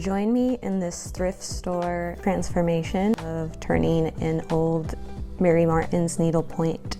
Join me in this thrift store transformation of turning an old Mary Martin's Needlepoint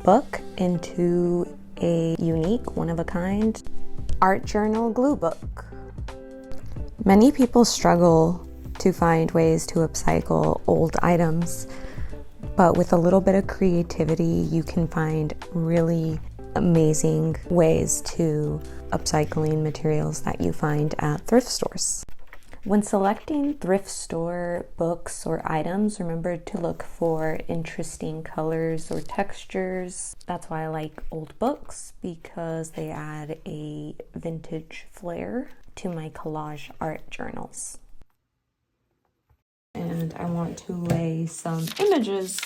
book into a unique, one-of-a-kind art journal glue book. Many people struggle to find ways to upcycle old items, but with a little bit of creativity, you can find really amazing ways to upcycling materials that you find at thrift stores. When selecting thrift store books or items, remember to look for interesting colors or textures. That's why I like old books, because they add a vintage flair to my collage art journals. And I want to lay some images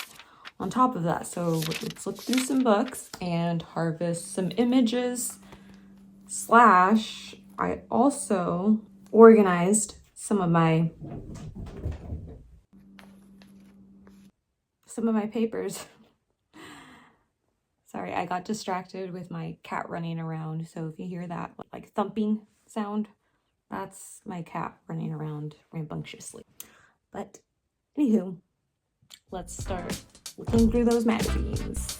on top of that. So let's look through some books and harvest some images. I also organized some of my papers. Sorry, I got distracted with my cat running around. So if you hear that like thumping sound, that's my cat running around rambunctiously. But anywho, let's start looking through those magazines.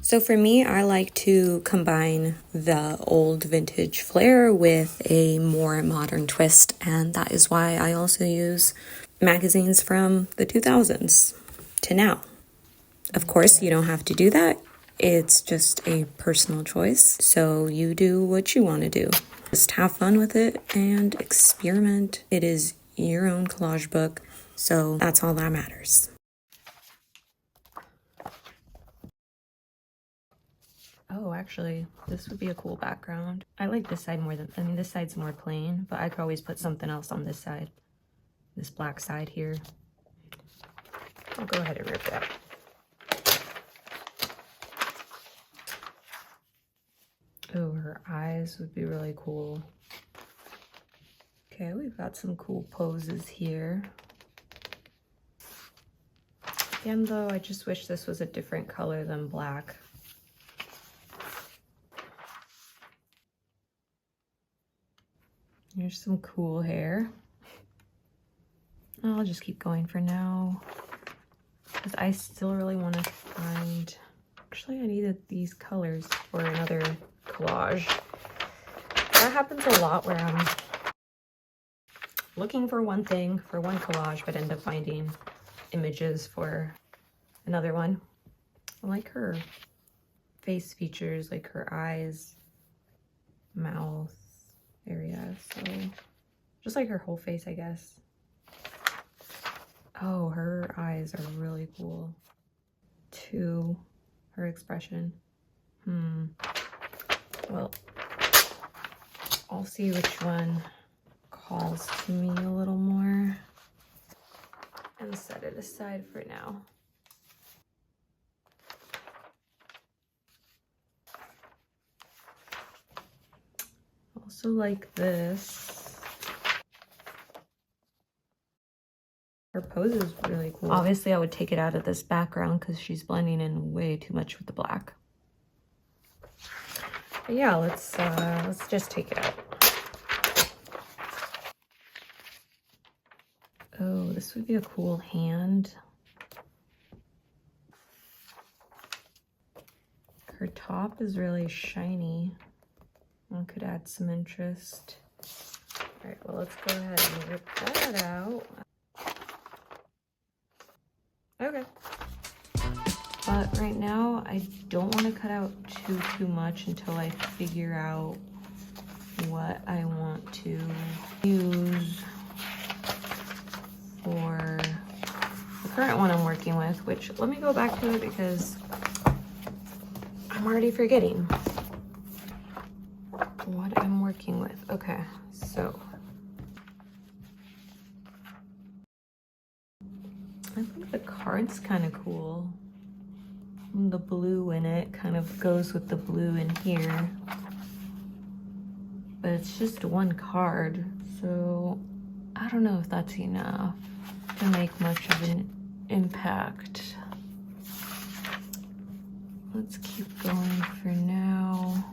So for me, I like to combine the old vintage flair with a more modern twist, and that is why I also use magazines from the 2000s to now. Of course, you don't have to do that. It's just a personal choice, so you do what you want to do. Just have fun with it and experiment. It is your own collage book, so that's all that matters. Oh, actually, this would be a cool background. I like this side more than, this side's more plain, but I could always put something else on this side. This black side here. I'll go ahead and rip that. Oh, her eyes would be really cool. Okay, we've got some cool poses here. Again, though, I just wish this was a different color than black. Here's some cool hair. I'll just keep going for now, because I still really want to find... Actually, I needed these colors for another collage. That happens a lot where I'm looking for one thing for one collage, but end up finding images for another one. I like her face features, like her eyes, mouth area, so just like her whole face, I guess. Oh, her eyes are really cool too. Her expression. Well, I'll see which one calls to me a little more and set it aside for now. Also like this. Her pose is really cool. Obviously, I would take it out of this background because she's blending in way too much with the black. But yeah, let's just take it out. Oh, this would be a cool hand. Her top is really shiny. One could add some interest. All right, well, let's go ahead and rip that out. Okay. But right now, I don't want to cut out too much until I figure out what I want to use for the current one I'm working with, which, let me go back to it because I'm already forgetting what I'm working with. Okay, so I think the card's kind of cool. The blue in it kind of goes with the blue in here, but it's just one card, so I don't know if that's enough to make much of an impact. Let's keep going for now.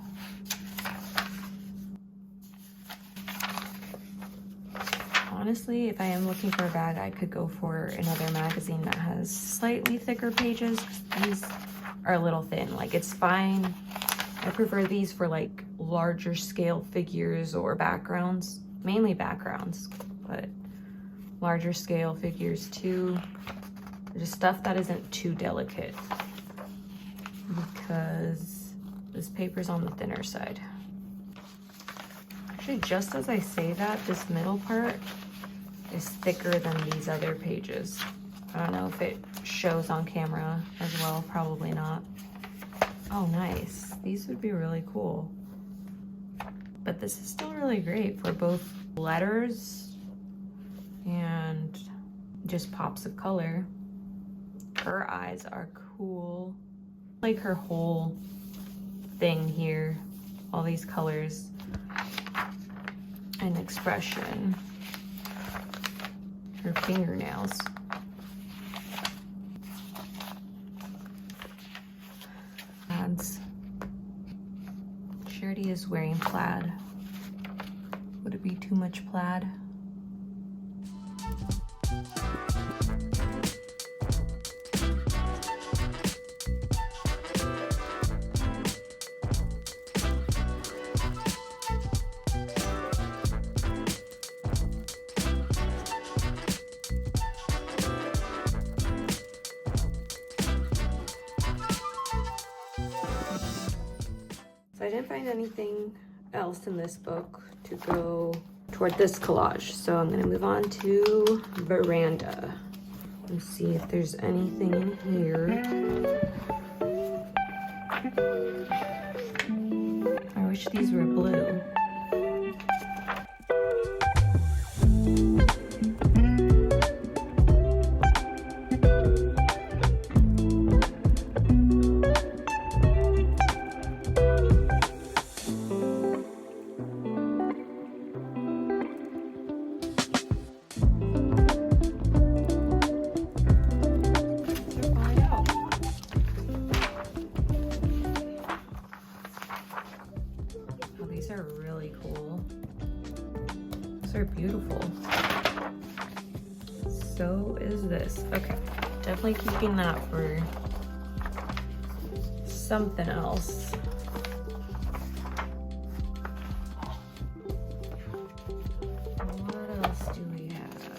Honestly, if I am looking for a bag, I could go for another magazine that has slightly thicker pages. These are a little thin. Like, it's fine. I prefer these for like larger scale figures or backgrounds, mainly backgrounds, but larger scale figures too. Just stuff that isn't too delicate, because this paper's on the thinner side. Actually, just as I say that, this middle part is thicker than these other pages. I don't know if it shows on camera as well, probably not. Oh, nice. These would be really cool. But this is still really great for both letters and just pops of color. Her eyes are cool. Like her whole thing here, all these colors and expression. Her fingernails. Plaids. She already is wearing plaid. Would it be too much plaid? So I didn't find anything else in this book to go toward this collage. So I'm gonna move on to Veranda and see if there's anything in here. I wish these were blue. Are really cool. These are beautiful. So is this. Okay, definitely keeping that for something else. What else do we have?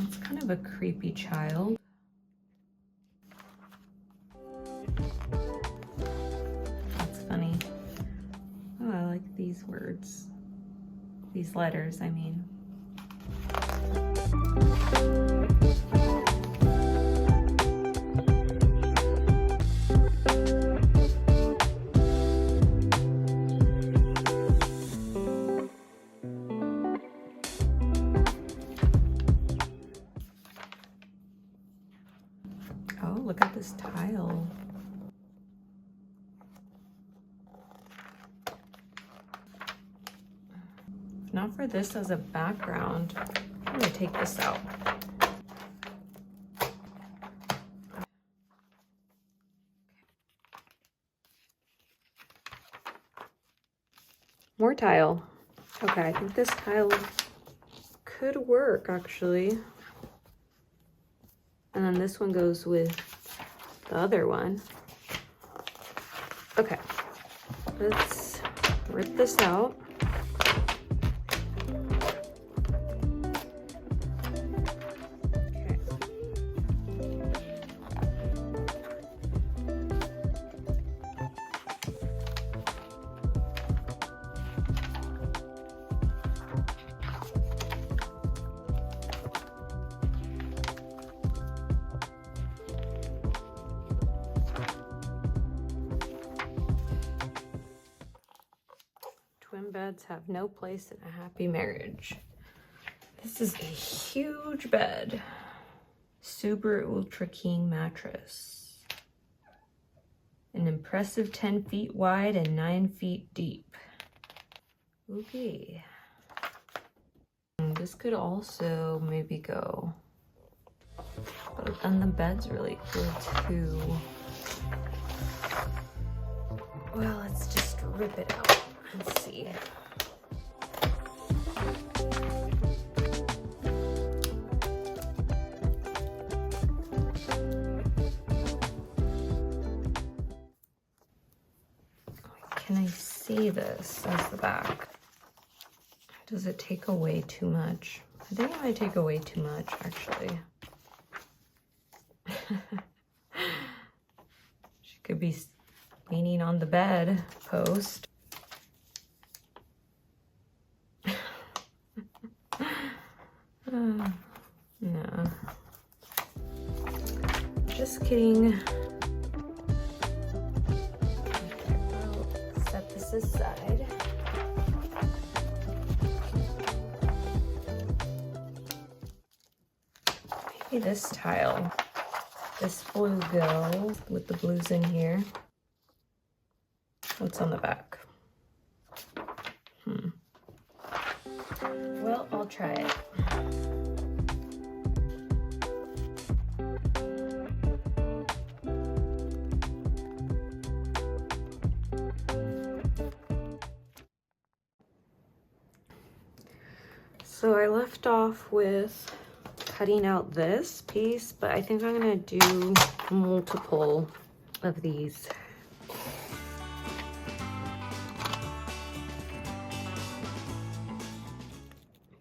It's kind of a creepy child. These words, these letters, I mean. Oh, look at this tile. Not for this as a background. I'm gonna take this out. More tile. Okay, I think this tile could work actually. And then this one goes with the other one. Okay, let's rip this out. Twin beds have no place in a happy marriage. This is a huge bed. Super Ultra King mattress. An impressive 10 feet wide and 9 feet deep. Okay. And this could also maybe go, but then the bed's really cool too. Well, let's just rip it out and see. Can I see this as the back? Does it take away too much? I think it might take away too much, actually. She could be leaning on the bed post. No. Just kidding. Set this aside. Maybe this tile. This blue go with the blues in here. What's on the back? Well, I'll try it. So I left off with cutting out this piece, but I think I'm gonna do multiple of these.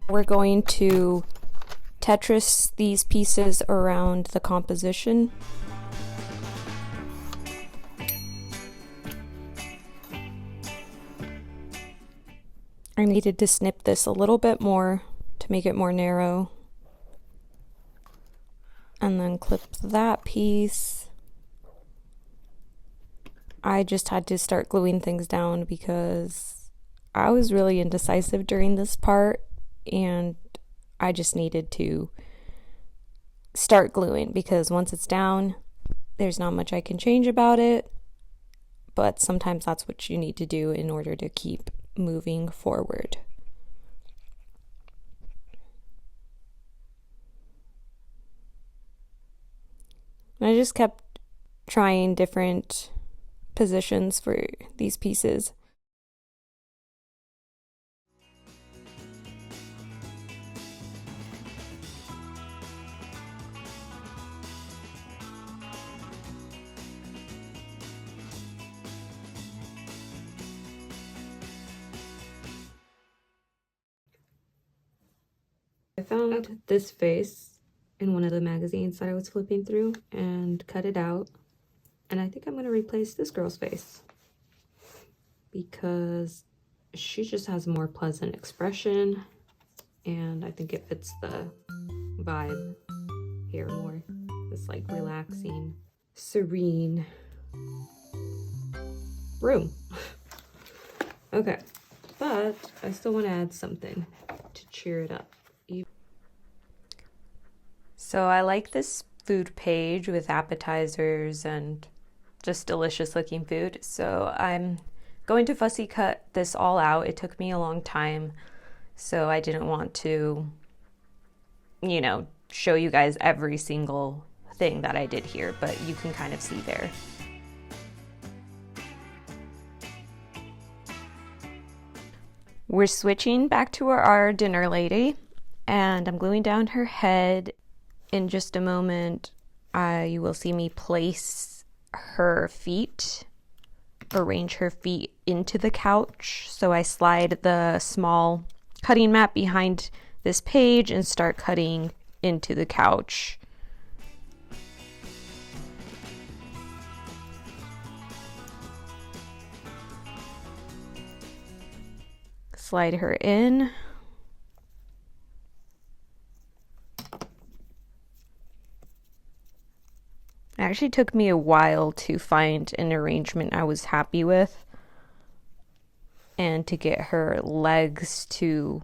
We're going to Tetris these pieces around the composition. I needed to snip this a little bit more to make it more narrow. And then clip that piece. I just had to start gluing things down because I was really indecisive during this part and I just needed to start gluing because once it's down, there's not much I can change about it, but sometimes that's what you need to do in order to keep moving forward. And I just kept trying different positions for these pieces. I found this face in one of the magazines that I was flipping through and cut it out. And I think I'm going to replace this girl's face because she just has a more pleasant expression and I think it fits the vibe here more. This like relaxing, serene room. Okay, but I still want to add something to cheer it up. So I like this food page with appetizers and just delicious looking food. So I'm going to fussy cut this all out. It took me a long time, so I didn't want to, you know, show you guys every single thing that I did here, but you can kind of see there. We're switching back to our dinner lady, and I'm gluing down her head. In just a moment, you will see me place her feet, arrange her feet into the couch. So I slide the small cutting mat behind this page and start cutting into the couch. Slide her in. It actually took me a while to find an arrangement I was happy with and to get her legs to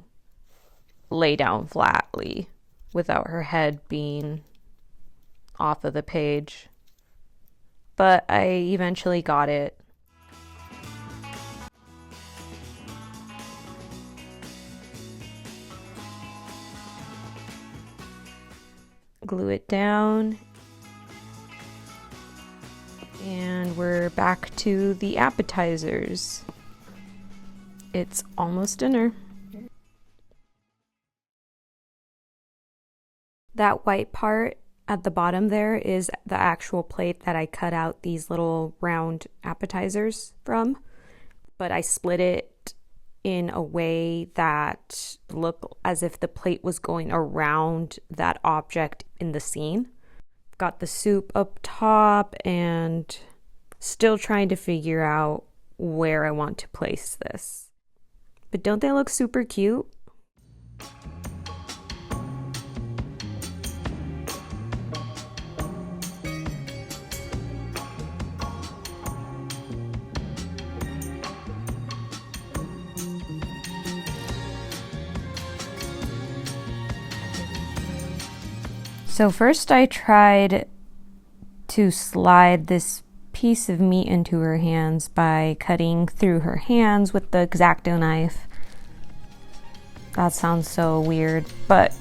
lay down flatly without her head being off of the page. But I eventually got it. glue it down. And we're back to the appetizers. It's almost dinner. That white part at the bottom there is the actual plate that I cut out these little round appetizers from, but I split it in a way that looked as if the plate was going around that object in the scene. Got the soup up top and still trying to figure out where I want to place this. But don't they look super cute? So first I tried to slide this piece of meat into her hands by cutting through her hands with the X-Acto knife. That sounds so weird, but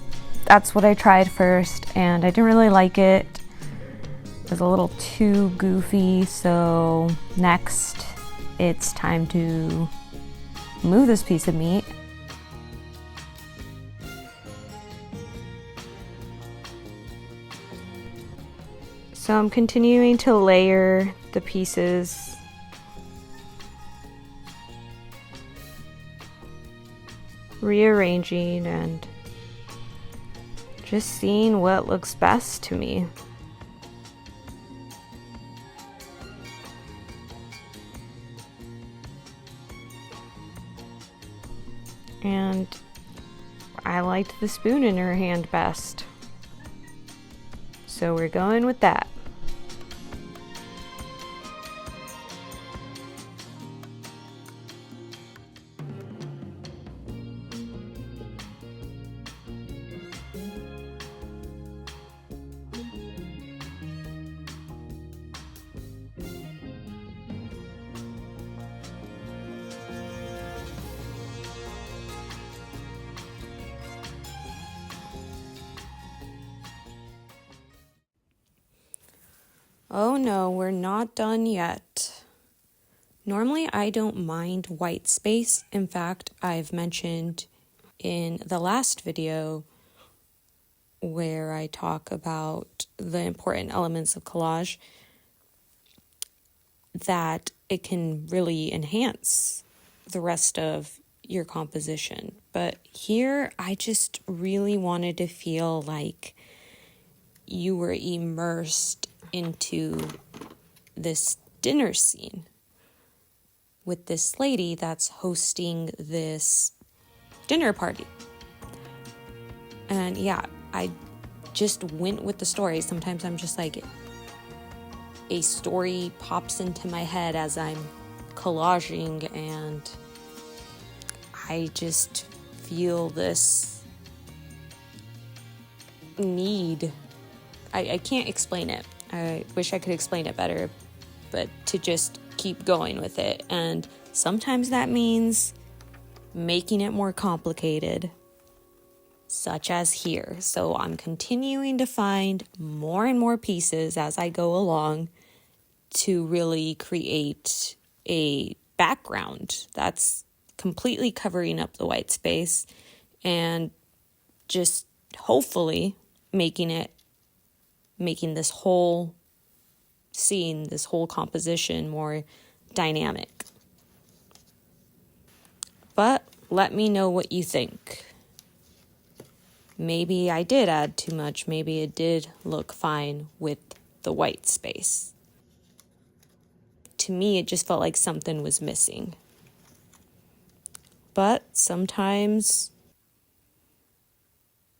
that's what I tried first, and I didn't really like it. It was a little too goofy, so next it's time to move this piece of meat. So I'm continuing to layer the pieces. Rearranging and just seeing what looks best to me. And I liked the spoon in her hand best, so we're going with that. Oh no, we're not done yet. Normally I don't mind white space. In fact, I've mentioned in the last video where I talk about the important elements of collage that it can really enhance the rest of your composition. But here I just really wanted to feel like you were immersed into this dinner scene with this lady that's hosting this dinner party. And yeah, I just went with the story. Sometimes I'm just like, a story pops into my head as I'm collaging, and I just feel this need. I can't explain it. I wish I could explain it better, but to just keep going with it. And sometimes that means making it more complicated, such as here. So I'm continuing to find more and more pieces as I go along to really create a background that's completely covering up the white space and just hopefully making this whole scene, this whole composition more dynamic. But let me know what you think. Maybe I did add too much. Maybe it did look fine with the white space. To me, it just felt like something was missing. But sometimes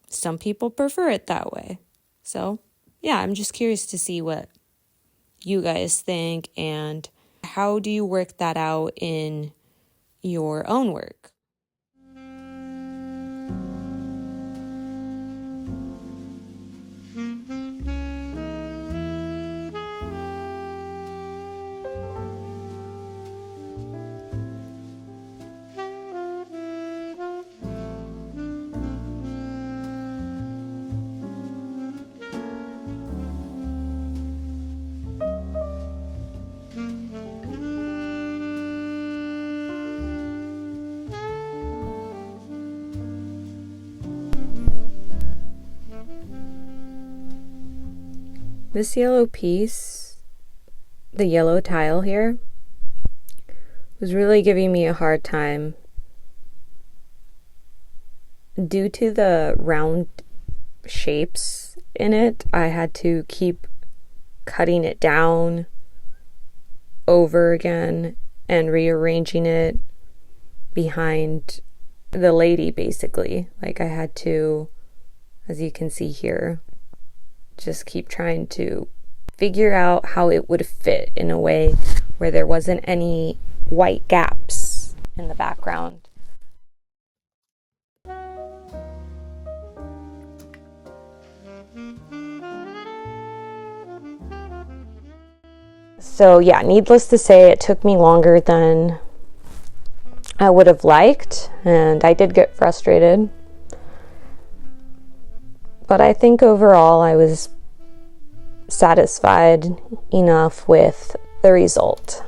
some people prefer it that way. So yeah, I'm just curious to see what you guys think, and how do you work that out in your own work? This yellow piece, the yellow tile here, was really giving me a hard time due to the round shapes in it. I had to keep cutting it down over again and rearranging it behind the lady, basically. Like, I had to, as you can see here, just keep trying to figure out how it would fit in a way where there wasn't any white gaps in the background. So yeah, needless to say, it took me longer than I would have liked, and I did get frustrated. But I think overall I was satisfied enough with the result.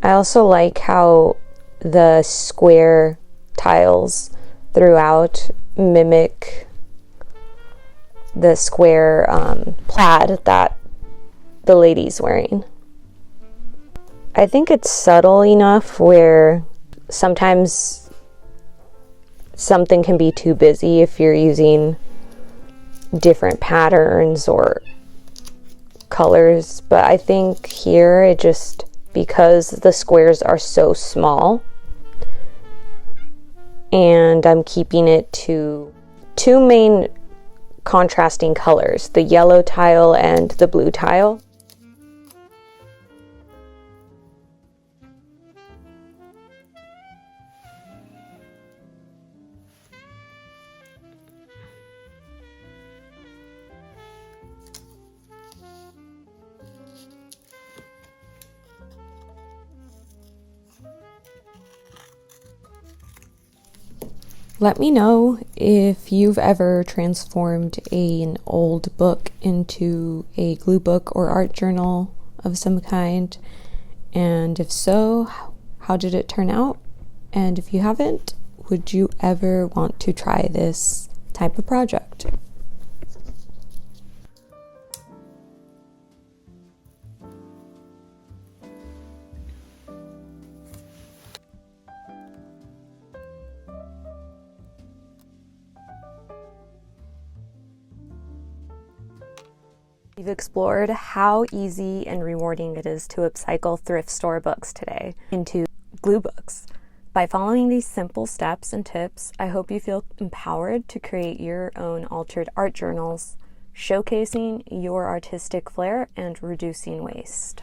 I also like how the square tiles throughout mimic the square plaid that the lady's wearing. I think it's subtle enough where sometimes something can be too busy if you're using different patterns or colors, but I think here it just, because the squares are so small and I'm keeping it to two main contrasting colors, the yellow tile and the blue tile. Let me know if you've ever transformed an old book into a glue book or art journal of some kind, and if so, how did it turn out? And if you haven't, would you ever want to try this type of project? We've explored how easy and rewarding it is to upcycle thrift store books today into glue books. By following these simple steps and tips, I hope you feel empowered to create your own altered art journals, showcasing your artistic flair and reducing waste.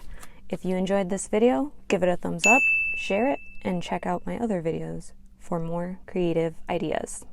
If you enjoyed this video, give it a thumbs up, share it, and check out my other videos for more creative ideas.